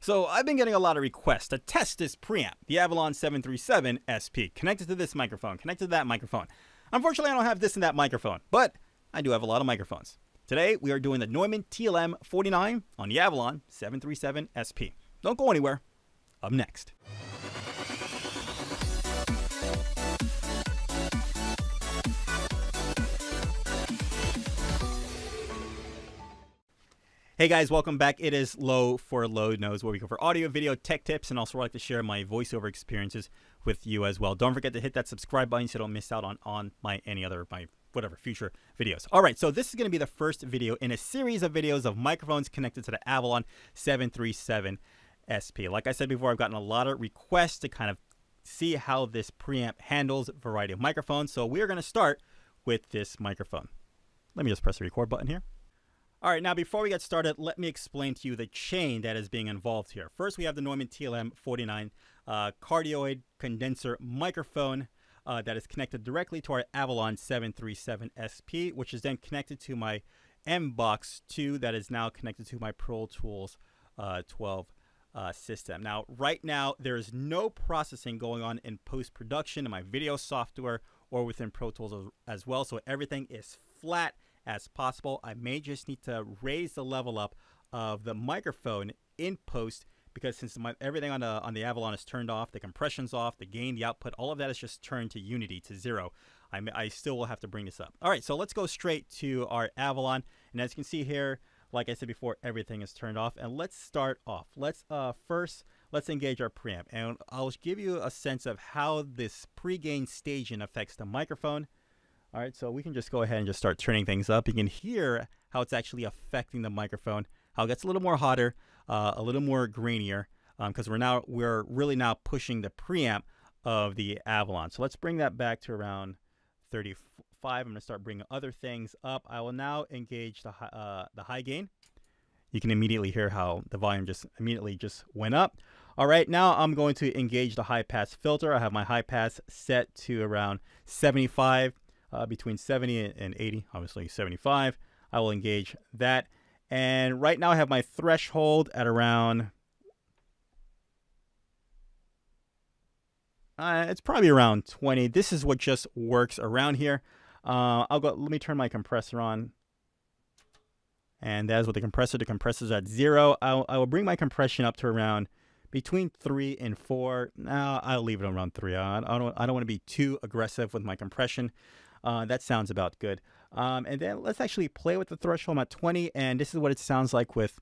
So I've been getting a lot of requests to test this preamp, the Avalon 737 SP, connected to this microphone, connected to that microphone. Unfortunately, I don't have this and that microphone, but I do have a lot of microphones. Today, we are doing the Neumann TLM 49 on the Avalon 737 SP. Don't go anywhere. Up next. Hey guys, welcome back. It is Low for Low Knows, where we go for audio, video, tech tips, and also I like to share my voiceover experiences with you as well. Don't forget to hit that subscribe button so you don't miss out on my future videos. All right, so this is going to be the first video in a series of videos of microphones connected to the Avalon 737 SP. Like I said before, I've gotten a lot of requests to kind of see how this preamp handles a variety of microphones. So we are going to start with this microphone. Let me just press the record button here. All right, now before we get started, let me explain to you the chain that is being involved here. First, we have the Neumann TLM 49 cardioid condenser microphone that is connected directly to our Avalon 737 SP, which is then connected to my M-Box 2 that is now connected to my Pro Tools 12 system. Now, right now, there is no processing going on in post-production in my video software or within Pro Tools as well, so everything is flat as possible. I may just need to raise the level up of the microphone in post, because since everything on the Avalon is turned off, the compression's off, the gain, the output, all of that is just turned to unity, to zero. I still will have to bring this up. All right, so let's go straight to our Avalon, and as you can see here, like I said before, everything is turned off. And let's start off. Let's engage our preamp, and I'll give you a sense of how this pre-gain staging affects the microphone. All right, so we can just go ahead and just start turning things up. You can hear how it's actually affecting the microphone, how it gets a little more hotter, a little more grainier, because we're really now pushing the preamp of the Avalon. So let's bring that back to around 35. I'm going to start bringing other things up. I will now engage the high gain. You can immediately hear how the volume just immediately went up. All right, now I'm going to engage the high pass filter. I have my high pass set to around 75. Between 70 and 80, obviously 75. I will engage that. And right now I have my threshold at around, it's probably around 20. This is what just works around here. Let me turn my compressor on. And that's what the compressor's at 0. I will bring my compression up to around between 3 and 4. Now I'll leave it around 3. I don't want to be too aggressive with my compression. That sounds about good. And then let's actually play with the threshold. I'm at 20, and this is what it sounds like with,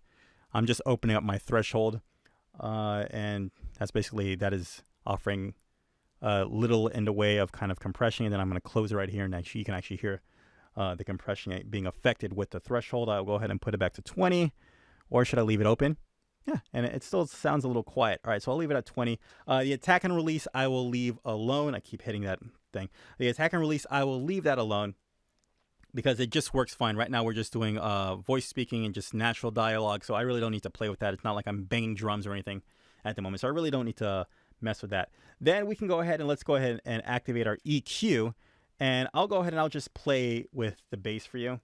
I'm just opening up my threshold. And that is offering little in the way of kind of compression. And then I'm going to close it right here, and actually you can actually hear the compression being affected with the threshold. I'll go ahead and put it back to 20, or should I leave it open? Yeah, and it still sounds a little quiet. All right, so I'll leave it at 20. The attack and release I will leave alone. I keep hitting that thing. The attack and release, I will leave that alone because it just works fine. Right now we're just doing voice speaking and just natural dialogue, so I really don't need to play with that. It's not like I'm banging drums or anything at the moment, so I really don't need to mess with that. Then we can go ahead and let's go ahead and activate our EQ, and I'll go ahead and I'll just play with the bass for you.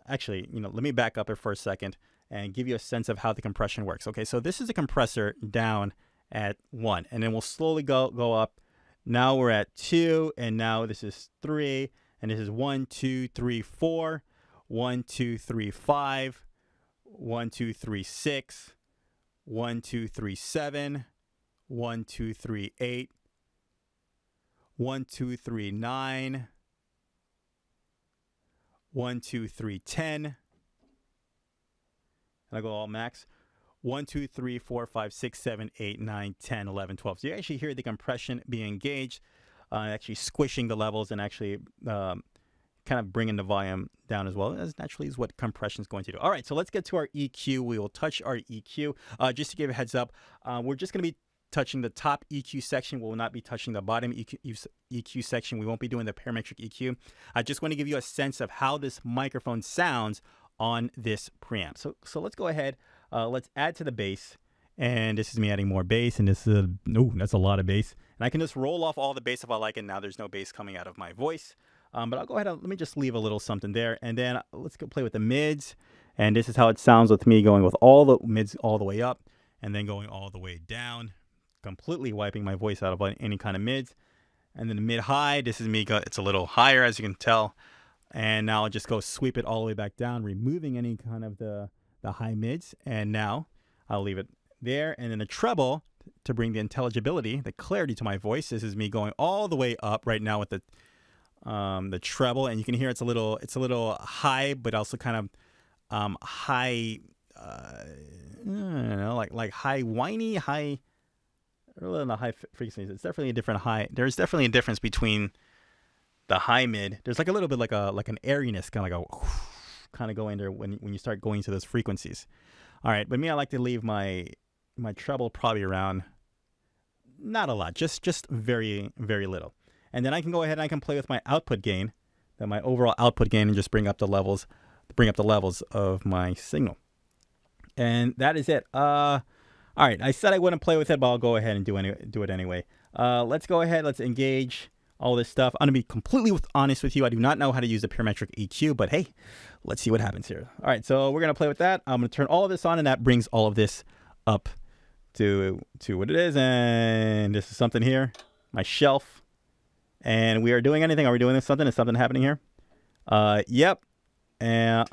Actually, let me back up here for a second and give you a sense of how the compression works. Okay, so this is the compressor down at 1, and then we'll slowly go up. Now we're at 2, and now this is 3, and this is 1, 2, 3, 4, 1, 2, 3, 5, 1, 2, 3, 6, 1, 2, 3, 7, 1, 2, 3, 8, 1, 2, 3, 9, 1, 2, 3, 10. And I go all max. 1, 2, 3, 4, 5, 6, 7, 8, 9, 10, 11, 12. So you actually hear the compression being engaged, actually squishing the levels and actually kind of bringing the volume down as well. As naturally is what compression is going to do. All right, so let's get to our EQ. We will touch our EQ. Just to give a heads up, we're just going to be touching the top EQ section. We will not be touching the bottom EQ section. We won't be doing the parametric EQ. I just want to give you a sense of how this microphone sounds on this preamp. So let's go ahead. Let's add to the bass, and this is me adding more bass, and this is that's a lot of bass, and I can just roll off all the bass if I like it. Now there's no bass coming out of my voice, but I'll go ahead and let me just leave a little something there, and then let's go play with the mids, and this is how it sounds with me going with all the mids all the way up, and then going all the way down, completely wiping my voice out of any kind of mids. And then the mid-high, this is me, it's a little higher as you can tell. And now I'll just go sweep it all the way back down, removing any kind of the high mids. And now I'll leave it there. And then the treble, to bring the intelligibility, the clarity to my voice. This is me going all the way up right now with the treble, and you can hear it's a little high, but also kind of high, I don't know, like high whiny, high, or not high frequencies. It's definitely a different high. There's definitely a difference between the high mid. There's like a little bit like an airiness, kind of like a kind of going there when you start going to those frequencies. All right, but me, I like to leave my treble probably around, not a lot, just very, very little. And then I can go ahead and I can play with my output gain, my overall output gain, and just bring up the levels of my signal. And that is it. All right, I said I wouldn't play with it, but I'll go ahead and do it anyway. Let's go ahead, let's engage all this stuff. I'm gonna be completely honest with you. I do not know how to use the Parametric EQ, but hey, let's see what happens here. All right, so we're gonna play with that. I'm gonna turn all of this on, and that brings all of this up to what it is. And this is something here, my shelf. And we are doing anything. Are we doing something? Is something happening here? Yep. And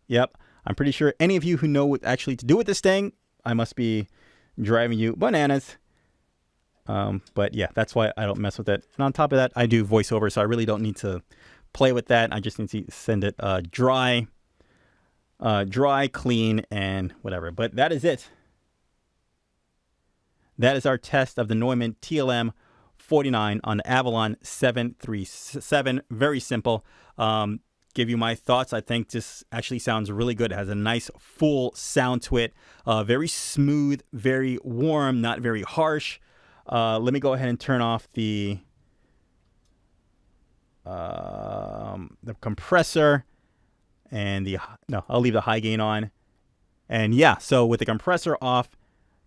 yep. I'm pretty sure any of you who know what actually to do with this thing, I must be driving you bananas. But yeah, that's why I don't mess with it. And on top of that, I do voiceover, so I really don't need to play with that. I just need to send it dry, clean, and whatever. But that is it. That is our test of the Neumann TLM 49 on the Avalon 737. Very simple. Give you my thoughts. I think this actually sounds really good. It has a nice full sound to it. Very smooth, very warm, not very harsh. Let me go ahead and turn off the compressor and I'll leave the high gain on. And yeah, so with the compressor off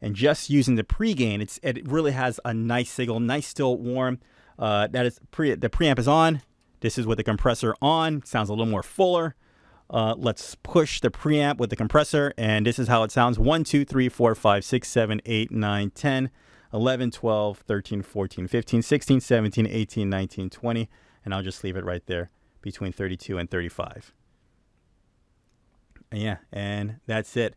and just using the pre-gain, it really has a nice signal, nice, still warm. That is the preamp is on. This is with the compressor on. Sounds a little more fuller. Let's push the preamp with the compressor, and this is how it sounds. 1, 2, 3, 4, 5, 6, 7, 8, 9, 10, 11, 12, 13, 14, 15, 16, 17, 18, 19, 20, and I'll just leave it right there between 32 and 35. And yeah, and that's it.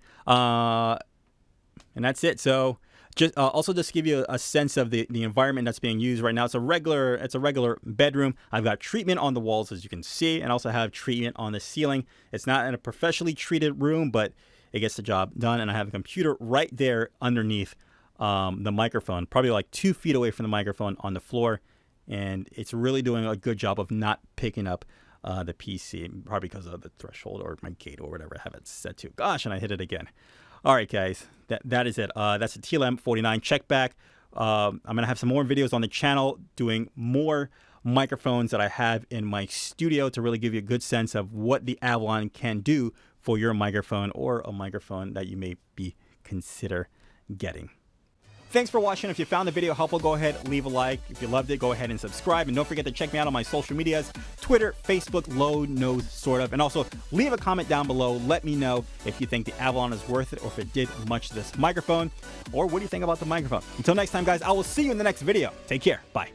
So just also just to give you a sense of the environment that's being used right now. It's a regular bedroom. I've got treatment on the walls, as you can see, and also have treatment on the ceiling. It's not in a professionally treated room, but it gets the job done. And I have a computer right there underneath the microphone, probably like 2 feet away from the microphone on the floor. And it's really doing a good job of not picking up the PC, probably because of the threshold or my gate or whatever I have it set to. Gosh, and I hit it again. All right, guys, that is it. That's the TLM 49. Check back. I'm going to have some more videos on the channel doing more microphones that I have in my studio to really give you a good sense of what the Avalon can do for your microphone or a microphone that you may be consider getting. Thanks for watching. If you found the video helpful, go ahead, leave a like. If you loved it, go ahead and subscribe. And don't forget to check me out on my social medias, Twitter, Facebook, Low Nose, sort of. And also leave a comment down below. Let me know if you think the Avalon is worth it or if it did much to this microphone. Or what do you think about the microphone? Until next time, guys, I will see you in the next video. Take care. Bye.